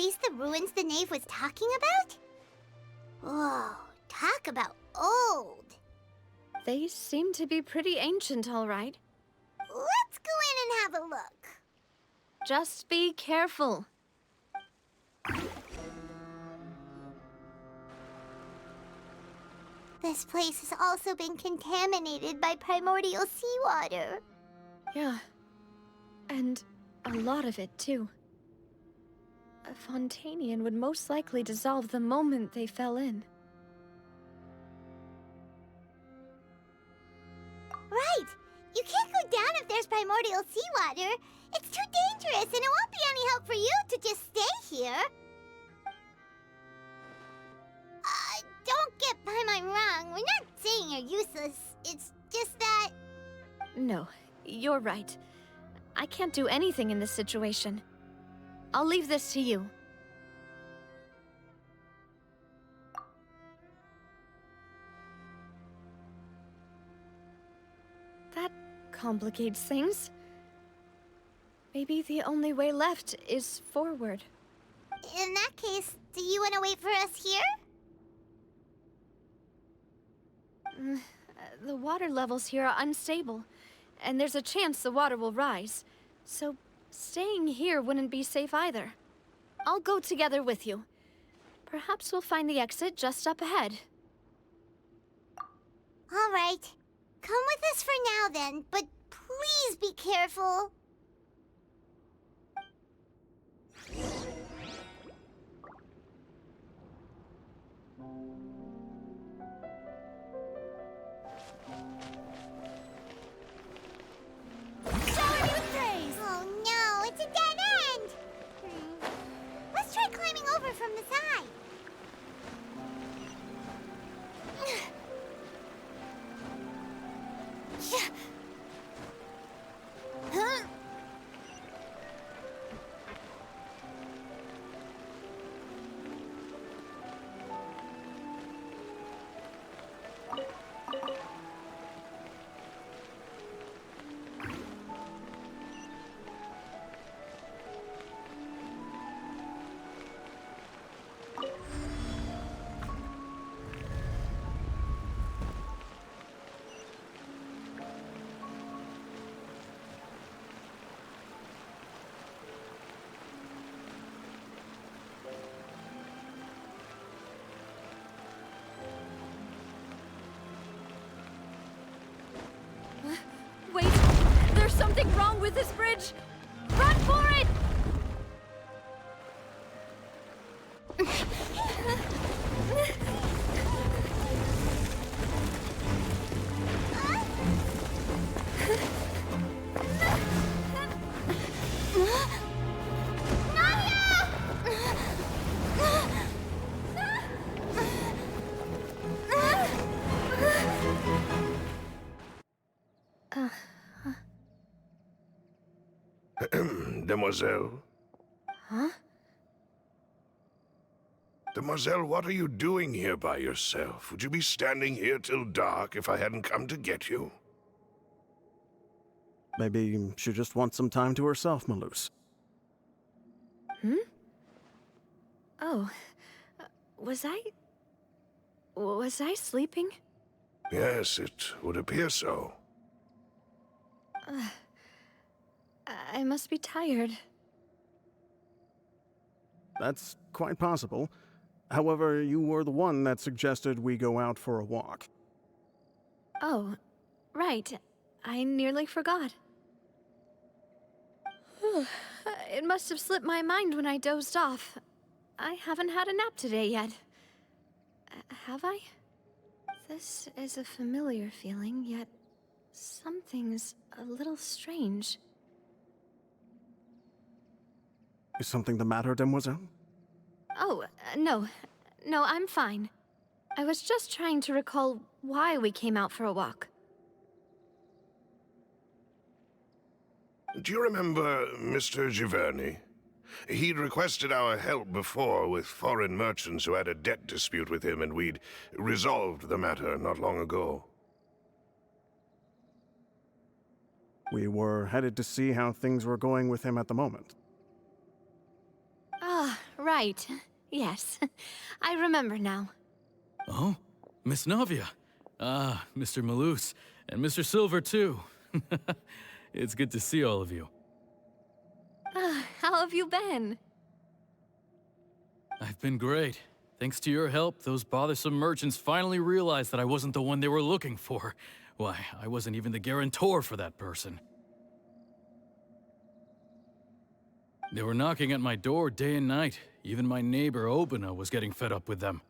these the ruins the knave was talking about? Whoa, talk about old. They seem to be pretty ancient, all right. Let's go in and have a look. Just be careful. This place has also been contaminated by primordial seawater. Yeah. And a lot of it, too. A Fontanian would most likely dissolve the moment they fell in. Right! You can't go down if there's primordial seawater. It's too dangerous, and it won't be any help for you to just stay here. Don't get Paimon wrong. We're not saying you're useless. It's just that... No, you're right. I can't do anything in this situation. I'll leave this to you. That complicates things. Maybe the only way left is forward. In that case, do you want to wait for us here? The water levels here are unstable, and there's a chance the water will rise. So staying here wouldn't be safe either. I'll go together with you. Perhaps we'll find the exit just up ahead. All right. Come with us for now then, but please be careful. Shower me with praise! Oh no, it's a dead end! Let's try climbing over from the side. Huh? Wait! There's something wrong with this bridge! Run for it! Demoiselle? Huh? Demoiselle, what are you doing here by yourself? Would you be standing here till dark if I hadn't come to get you? Maybe she just wants some time to herself, Maloose. Hmm? Oh. Was I sleeping? Yes, it would appear so. I must be tired. That's quite possible. However, you were the one that suggested we go out for a walk. Oh, right. I nearly forgot. It must have slipped my mind when I dozed off. I haven't had a nap today yet. Have I? This is a familiar feeling, yet something's a little strange. Is something the matter, Demoiselle? Oh, no. No, I'm fine. I was just trying to recall why we came out for a walk. Do you remember Mr. Giverny? He'd requested our help before with foreign merchants who had a debt dispute with him, and we'd resolved the matter not long ago. We were headed to see how things were going with him at the moment. Ah, right. right. Yes, I remember now. Oh, Miss Navia. Ah, Mr. Malus, and Mr. Silver, too. It's good to see all of you. How have you been? I've been great. Thanks to your help, those bothersome merchants finally realized that I wasn't the one they were looking for. Why, I wasn't even the guarantor for that person. They were knocking at my door day and night. Even my neighbor, Obina, was getting fed up with them.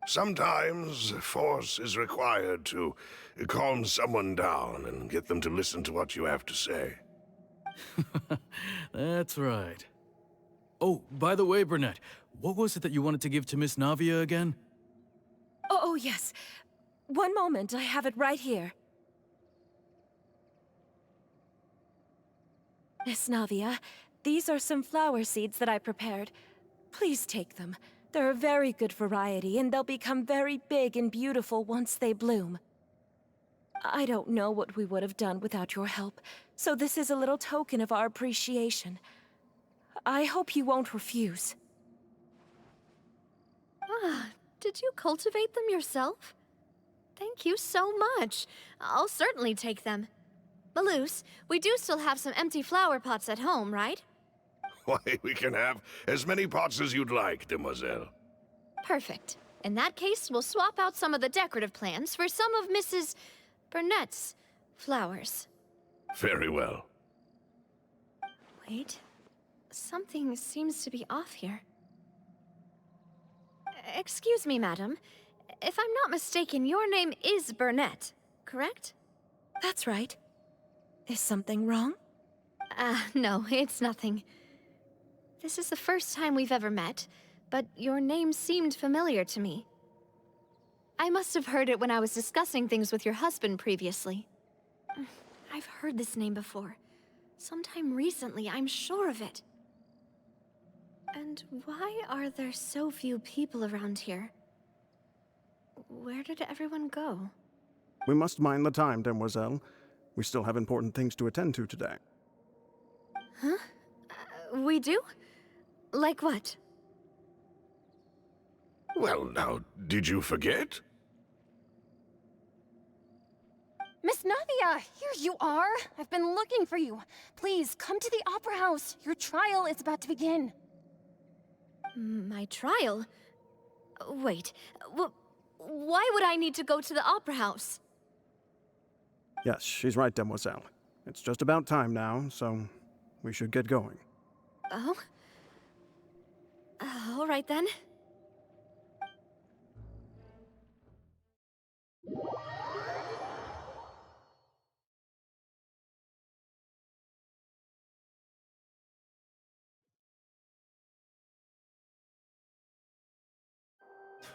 Sometimes force is required to calm someone down and get them to listen to what you have to say. That's right. Oh, by the way, Burnett, what was it that you wanted to give to Miss Navia again? Oh, yes. One moment, I have it right here. Miss Navia, these are some flower seeds that I prepared. Please take them. They're a very good variety, and they'll become very big and beautiful once they bloom. I don't know what we would have done without your help, so this is a little token of our appreciation. I hope you won't refuse. Did you cultivate them yourself? Thank you so much. I'll certainly take them. Malus, we do still have some empty flower pots at home, right? Why, we can have as many pots as you'd like, demoiselle. Perfect. In that case, we'll swap out some of the decorative plants for some of Mrs. Burnett's flowers. Very well. Wait. Something seems to be off here. Excuse me, madam. If I'm not mistaken, your name is Burnett, correct? That's right. Is something wrong? No, it's nothing. This is the first time we've ever met, but your name seemed familiar to me. I must have heard it when I was discussing things with your husband previously. I've heard this name before. Sometime recently, I'm sure of it. And why are there so few people around here? Where did everyone go? We must mind the time, demoiselle. We still have important things to attend to today. Huh? We do? Like what? Well, now, did you forget? Miss Navia, here you are. I've been looking for you. Please, come to the Opera House. Your trial is about to begin. My trial? Wait, why would I need to go to the Opera House? Yes, she's right, demoiselle. It's just about time now, so we should get going. Oh? All right then.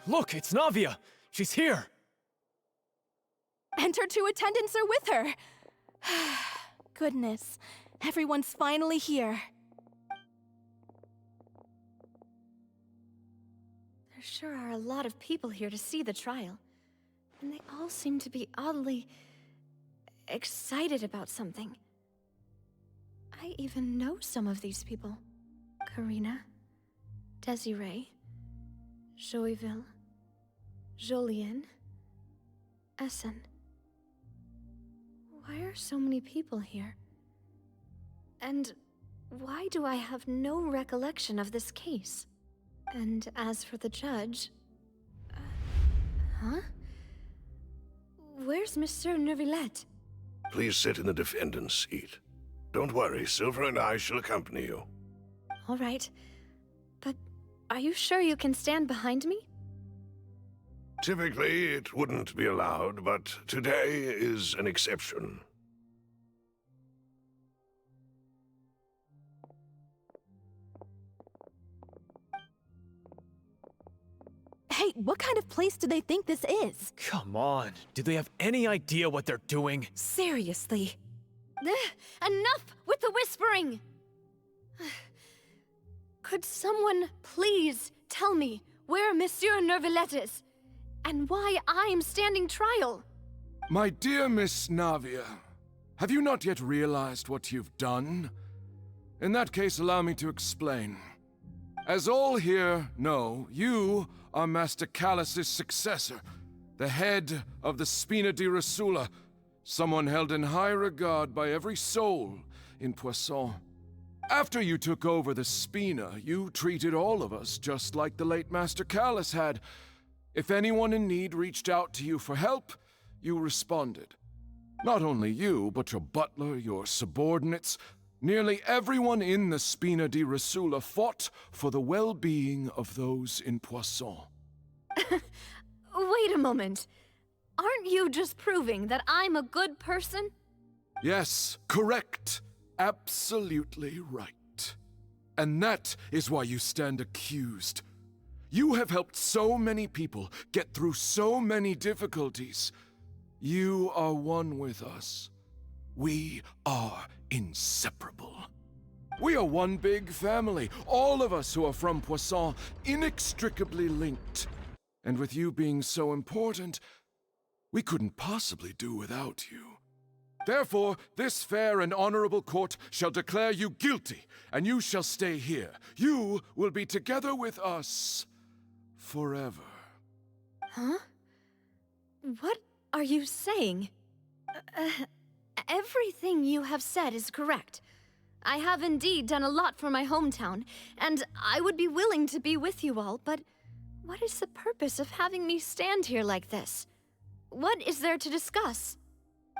Look, it's Navia! She's here! And her two attendants are with her! Goodness, everyone's finally here. There sure are a lot of people here to see the trial. And they all seem to be oddly excited about something. I even know some of these people. Karina, Desiree, Joyville, Jolien, Essen. Why are so many people here? And why do I have no recollection of this case? And as for the judge... huh? Where's Monsieur Neuvillette? Please sit in the defendant's seat. Don't worry, Silver and I shall accompany you. All right. But are you sure you can stand behind me? Typically, it wouldn't be allowed, but today is an exception. Hey, what kind of place do they think this is? Come on, do they have any idea what they're doing? Seriously. Enough with the whispering! Could someone please tell me where Monsieur Neuvillette is? And why I'm standing trial? My dear Miss Navia, have you not yet realized what you've done? In that case, allow me to explain. As all here know, you are Master Callus's successor, the head of the Spina di Rosula, someone held in high regard by every soul in Poisson. After you took over the Spina, you treated all of us just like the late Master Callus had. If anyone in need reached out to you for help, you responded. Not only you, but your butler, your subordinates, nearly everyone in the Spina di Rosula fought for the well-being of those in Poisson. Wait a moment. Aren't you just proving that I'm a good person? Yes, correct. Absolutely right. And that is why you stand accused. You have helped so many people get through so many difficulties. You are one with us. We are inseparable. We are one big family, all of us who are from Poisson, inextricably linked. And with you being so important, we couldn't possibly do without you. Therefore, this fair and honorable court shall declare you guilty, and you shall stay here. You will be together with us forever. Huh? What are you saying? Everything you have said is correct. I have indeed done a lot for my hometown, and I would be willing to be with you all, but what is the purpose of having me stand here like this? What is there to discuss?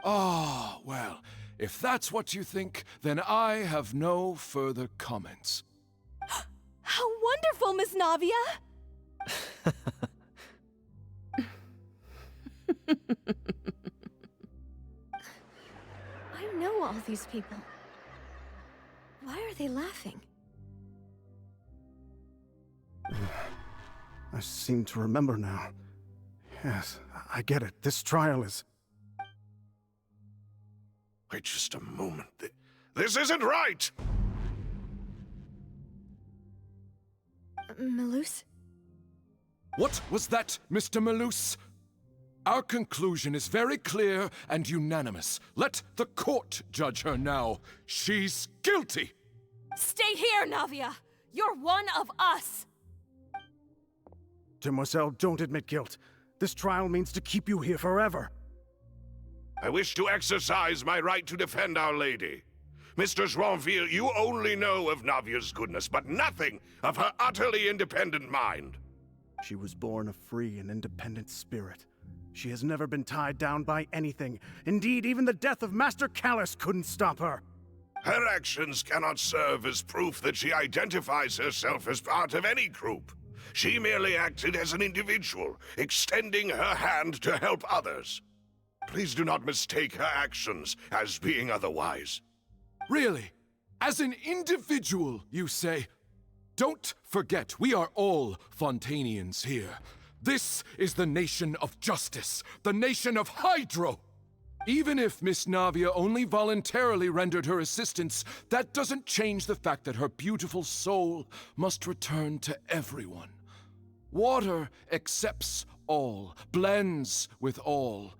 Ah, well, if that's what you think, then I have no further comments. How wonderful, Miss Navia! I know all these people. Why are they laughing? I seem to remember now. Yes, I get it. This trial is... Wait just a moment. This isn't right! Malus? What was that, Mr. Malus? Our conclusion is very clear and unanimous. Let the court judge her now. She's guilty! Stay here, Navia! You're one of us! Demoiselle, don't admit guilt. This trial means to keep you here forever. I wish to exercise my right to defend Our Lady. Mr. Joinville, you only know of Navia's goodness, but nothing of her utterly independent mind. She was born a free and independent spirit. She has never been tied down by anything. Indeed, even the death of Master Callus couldn't stop her. Her actions cannot serve as proof that she identifies herself as part of any group. She merely acted as an individual, extending her hand to help others. Please do not mistake her actions as being otherwise. Really? As an individual, you say? Don't forget, we are all Fontanians here. This is the nation of justice, the nation of Hydro! Even if Miss Navia only voluntarily rendered her assistance, that doesn't change the fact that her beautiful soul must return to everyone. Water accepts all, blends with all.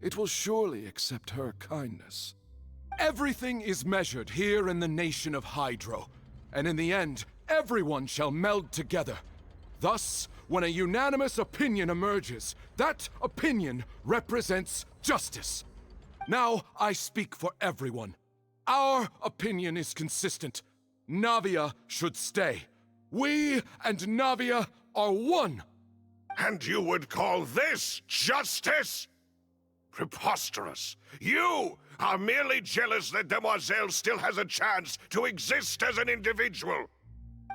It will surely accept her kindness. Everything is measured here in the nation of Hydro, and in the end, everyone shall meld together. Thus, when a unanimous opinion emerges, that opinion represents justice. Now I speak for everyone. Our opinion is consistent. Navia should stay. We and Navia are one. And you would call this justice? Preposterous. You are merely jealous that Demoiselle still has a chance to exist as an individual.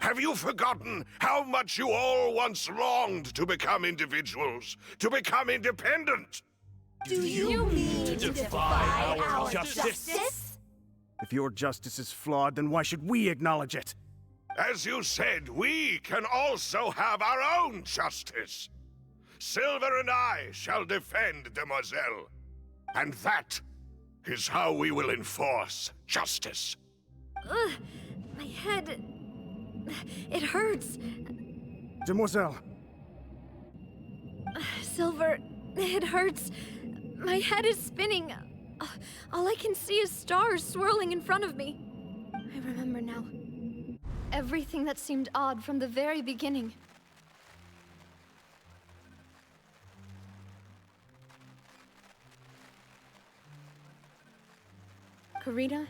Have you forgotten how much you all once longed to become individuals, to become independent? Do you mean to defy our justice? If your justice is flawed, then why should we acknowledge it? As you said, we can also have our own justice. Silver and I shall defend Demoiselle. And that is how we will enforce justice. Ugh, my head... It hurts. Demoiselle! Silver, it hurts. My head is spinning. All I can see is stars swirling in front of me. I remember now. everything that seemed odd from the very beginning. Karina,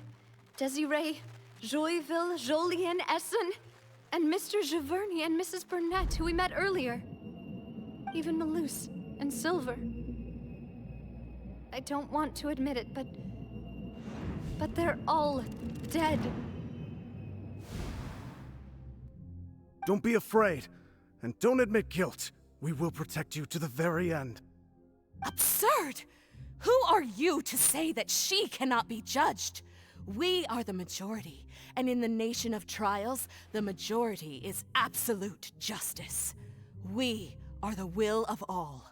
Desiree, Joyville, Jolien, Essen, and Mr. Giverny and Mrs. Burnett, who we met earlier. Even Malus and Silver. I don't want to admit it, but they're all dead. Don't be afraid, and don't admit guilt. We will protect you to the very end. Absurd! Who are you to say that she cannot be judged? We are the majority, and in the nation of trials, the majority is absolute justice. We are the will of all.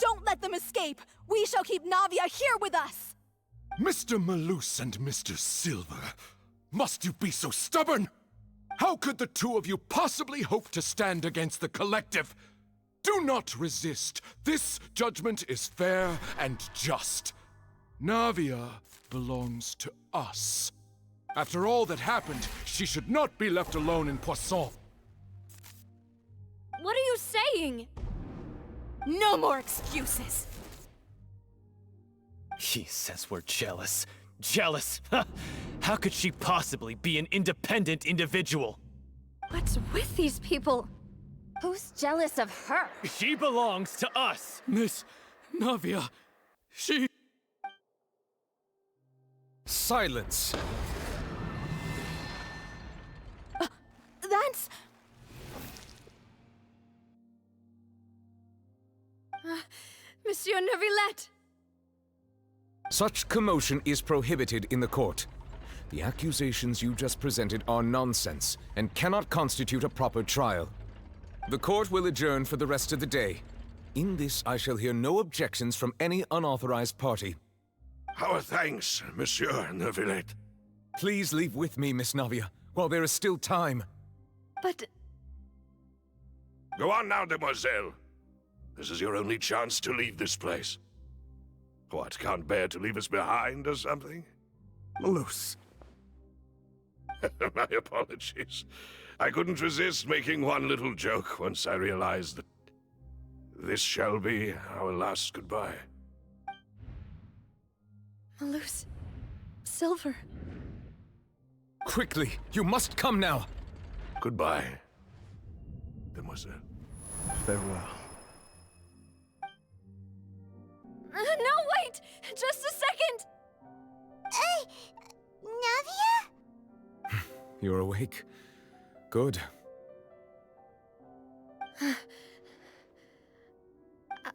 Don't let them escape! We shall keep Navia here with us! Mr. Malus and Mr. Silver, must you be so stubborn? How could the two of you possibly hope to stand against the collective? Do not resist. This judgment is fair and just. Navia belongs to us. After all that happened, she should not be left alone in Poisson. What are you saying? No more excuses! He says we're jealous. Jealous? How could she possibly be an independent individual? What's with these people? Who's jealous of her? She belongs to us! Miss Navia, she... Silence! That's... Monsieur Neuvillette! Such commotion is prohibited in the court. The accusations you just presented are nonsense and cannot constitute a proper trial. The court will adjourn for the rest of the day. In this, I shall hear no objections from any unauthorized party. Our thanks, Monsieur Neuvillette. Please leave with me, Miss Navia, while there is still time. But... Go on now, demoiselle. This is your only chance to leave this place. What, can't bear to leave us behind or something? Malus. My apologies. I couldn't resist making one little joke once I realized that this shall be our last goodbye. Malus... Silver... Quickly, you must come now! Goodbye, demoiselle. Farewell. No, wait! Just a second! Hey, Navia? You're awake? Good.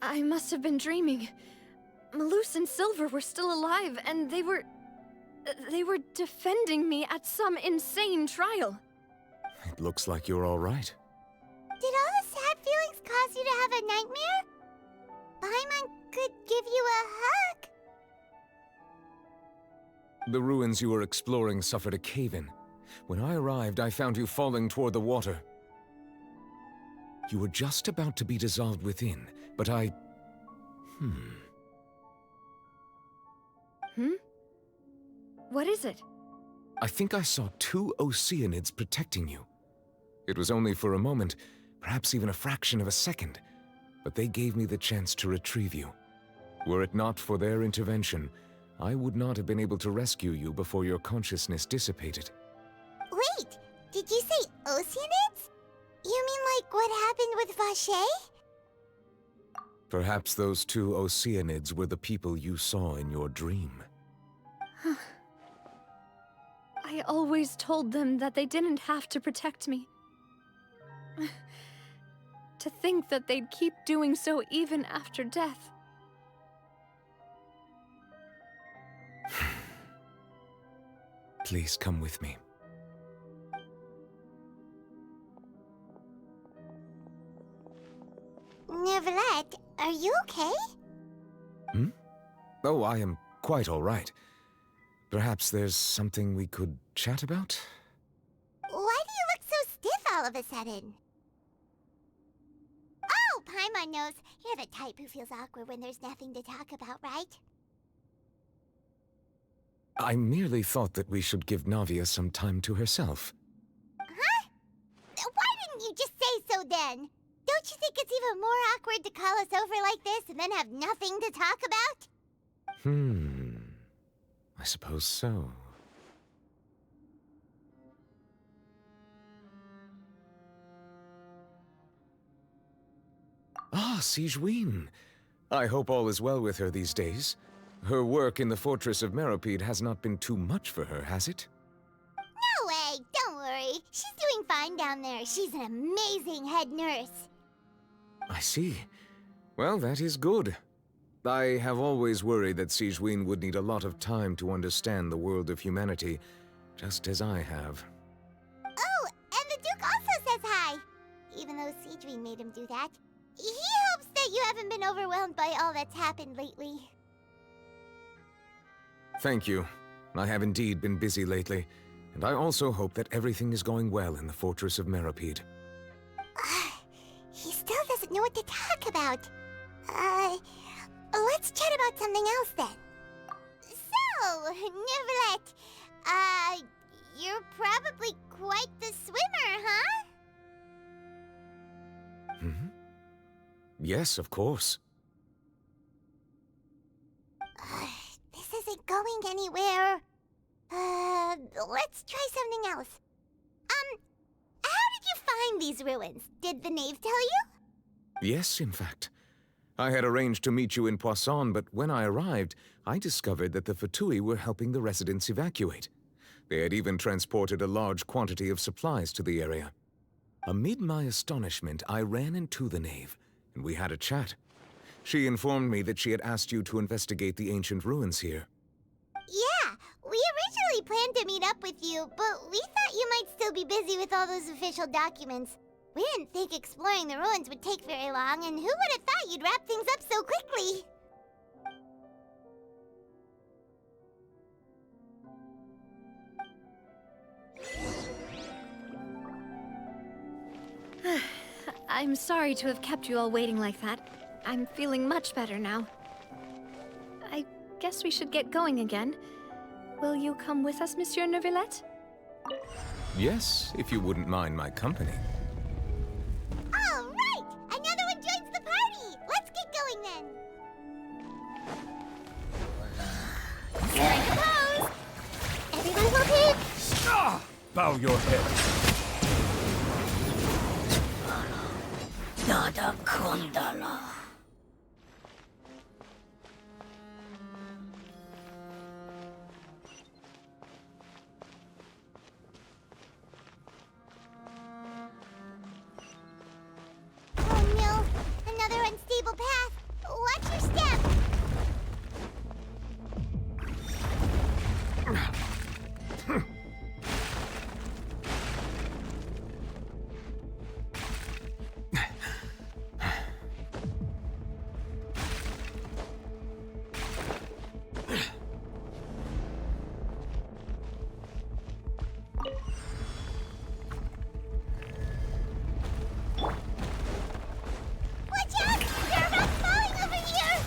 I must have been dreaming. Malus and Silver were still alive, and they were defending me at some insane trial. It looks like you're all right. Did all the sad feelings cause you to have a nightmare? Paimon could give you a hug. The ruins you were exploring suffered a cave-in. When I arrived, I found you falling toward the water. You were just about to be dissolved within, but I... What is it? I think I saw two Oceanids protecting you. It was only for a moment, perhaps even a fraction of a second, but they gave me the chance to retrieve you. Were it not for their intervention, I would not have been able to rescue you before your consciousness dissipated. Wait, did you say Oceanids? You mean like what happened with Vache? Perhaps those two Oceanids were the people you saw in your dream. I always told them that they didn't have to protect me. To think that they'd keep doing so even after death. Please come with me. Neuvillette, are you okay? Oh, I am quite all right. Perhaps there's something we could chat about? Why do you look so stiff all of a sudden? Oh, Paimon knows. You're the type who feels awkward when there's nothing to talk about, right? I merely thought that we should give Navia some time to herself. Huh? then. Don't you think it's even more awkward to call us over like this and then have nothing to talk about? I suppose so. Ah, Sigewinne. I hope all is well with her these days. Her work in the Fortress of Meropide has not been too much for her, has it? No way, don't worry. She's doing fine down there. She's an amazing head nurse. I see. Well, that is good. I have always worried that Sigewinne would need a lot of time to understand the world of humanity, just as I have. Oh, and the Duke also says hi. Even though Sigewinne made him do that. He hopes that you haven't been overwhelmed by all that's happened lately. Thank you. I have indeed been busy lately, and I also hope that everything is going well in the Fortress of Meropide. He still doesn't know what to talk about. Let's chat about something else then. So, Neverlet, you're probably quite the swimmer, huh? Yes, of course. This isn't going anywhere. Let's try something else. How did you find these ruins? Did the knave tell you? Yes, in fact. I had arranged to meet you in Poisson, but when I arrived, I discovered that the Fatui were helping the residents evacuate. They had even transported a large quantity of supplies to the area. Amid my astonishment, I ran into the knave, and we had a chat. She informed me that she had asked you to investigate the ancient ruins here. Yeah, we originally planned to meet up with you, but we thought you might still be busy with all those official documents. We didn't think exploring the ruins would take very long, and who would have thought you'd wrap things up so quickly? I'm sorry to have kept you all waiting like that. I'm feeling much better now. I guess we should get going again. Will you come with us, Monsieur Neuvillette? Yes, if you wouldn't mind my company. All right! Another one joins the party! Let's get going then! Strike a pose! Everyone hold it! Bow your head. Nada Kundala. Oh no! Another unstable path! Watch your step! Watch out! There are rocks falling over here!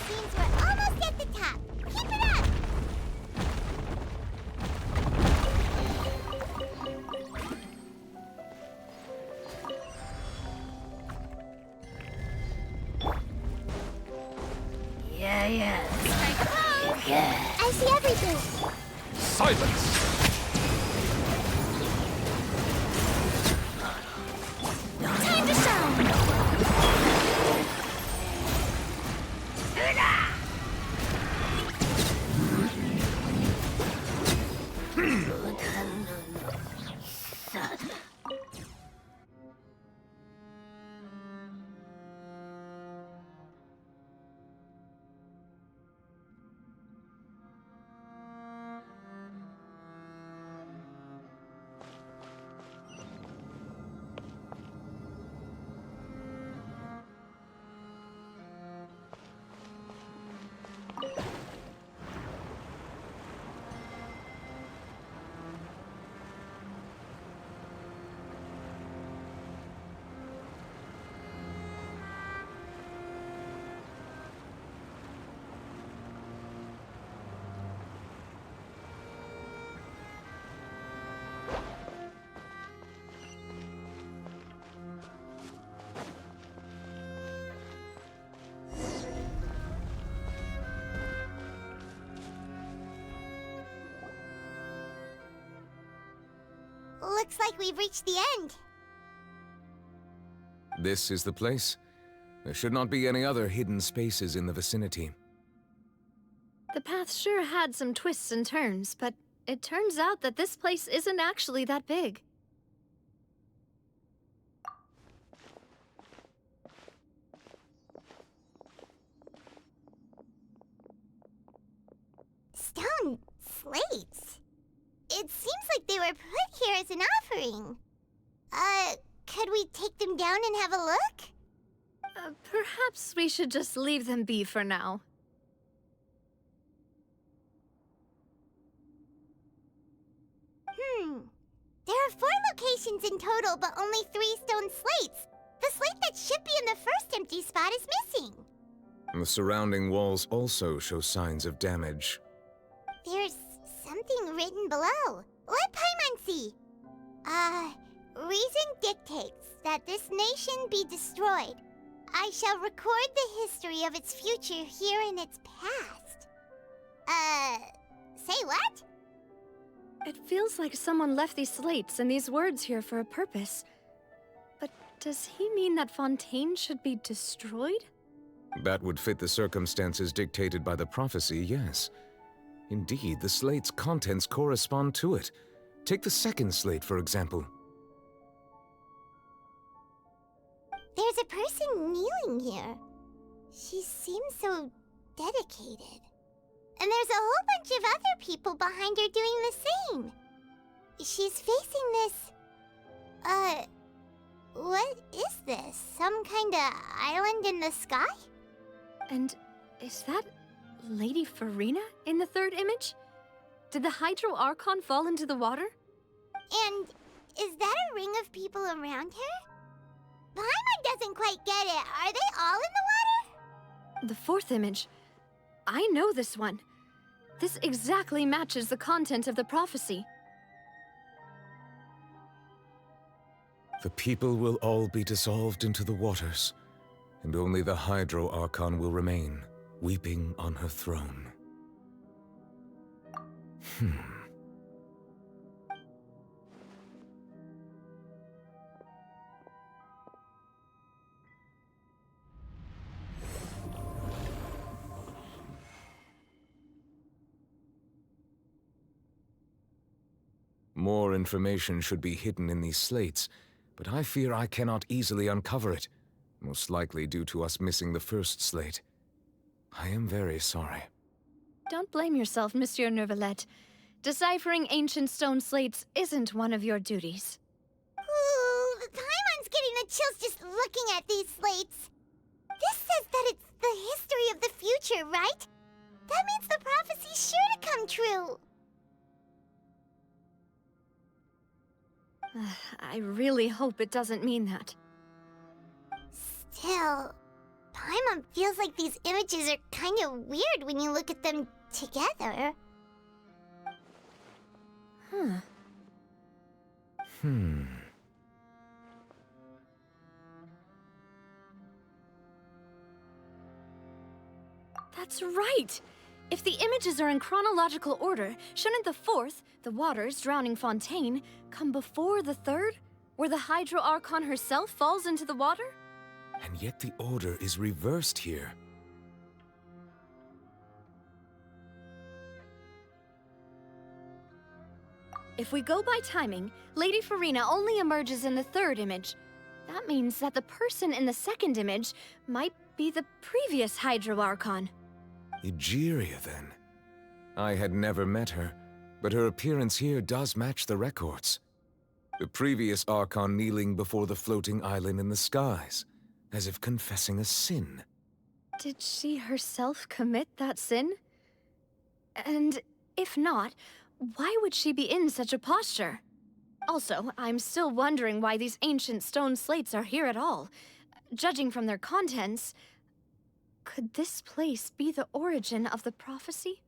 Seems we're almost at the top. Keep it up! Yeah. Strike a pose! Yeah. I see everything! Silence! Time to shine! Looks like we've reached the end. This is the place. There should not be any other hidden spaces in the vicinity. The path sure had some twists and turns, but it turns out that this place isn't actually that big. Stone slates? It seems like they were put here as an offering. Could we take them down and have a look? Perhaps we should just leave them be for now. There are 4 locations in total, but only 3 stone slates. The slate that should be in the first empty spot is missing. The surrounding walls also show signs of damage. There's something written below. Let Paimon see. Reason dictates that this nation be destroyed. I shall record the history of its future here in its past. Say what? It feels like someone left these slates and these words here for a purpose. But does he mean that Fontaine should be destroyed? That would fit the circumstances dictated by the prophecy, yes. Indeed, the slate's contents correspond to it. Take the second slate, for example. There's a person kneeling here. She seems so dedicated. And there's a whole bunch of other people behind her doing the same. She's facing this... what is this? Some kind of island in the sky? And is that Lady Farina in the third image? Did the Hydro Archon fall into the water? And is that a ring of people around her? Paimon doesn't quite get it. Are they all in the water? The fourth image. I know this one. This exactly matches the content of the prophecy. The people will all be dissolved into the waters, and only the Hydro Archon will remain, weeping on her throne. More information should be hidden in these slates, but I fear I cannot easily uncover it, most likely due to us missing the first slate. I am very sorry. Don't blame yourself, Monsieur Neuvillette. Deciphering ancient stone slates isn't one of your duties. Ooh, Paimon's getting the chills just looking at these slates. This says that it's the history of the future, right? That means the prophecy's sure to come true. I really hope it doesn't mean that. Still, Paimon feels like these images are kind of weird when you look at them together. That's right! If the images are in chronological order, shouldn't the fourth, the waters drowning Fontaine, come before the third, where the Hydro Archon herself falls into the water? And yet the order is reversed here. If we go by timing, Lady Farina only emerges in the third image. That means that the person in the second image might be the previous Hydro Archon. Egeria, then. I had never met her, but her appearance here does match the records. The previous Archon kneeling before the floating island in the skies, as if confessing a sin. Did she herself commit that sin? And if not, why would she be in such a posture? Also, I'm still wondering why these ancient stone slates are here at all. Judging from their contents, could this place be the origin of the prophecy?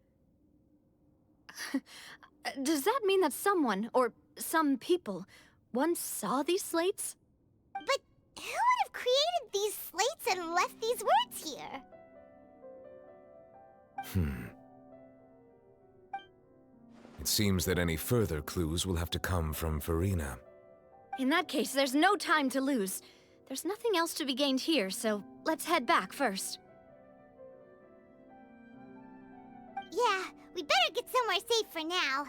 Does that mean that someone, or some people, once saw these slates? But who would have created these slates and left these words here? It seems that any further clues will have to come from Farina. In that case, there's no time to lose. There's nothing else to be gained here, so let's head back first. Yeah, we better get somewhere safe for now.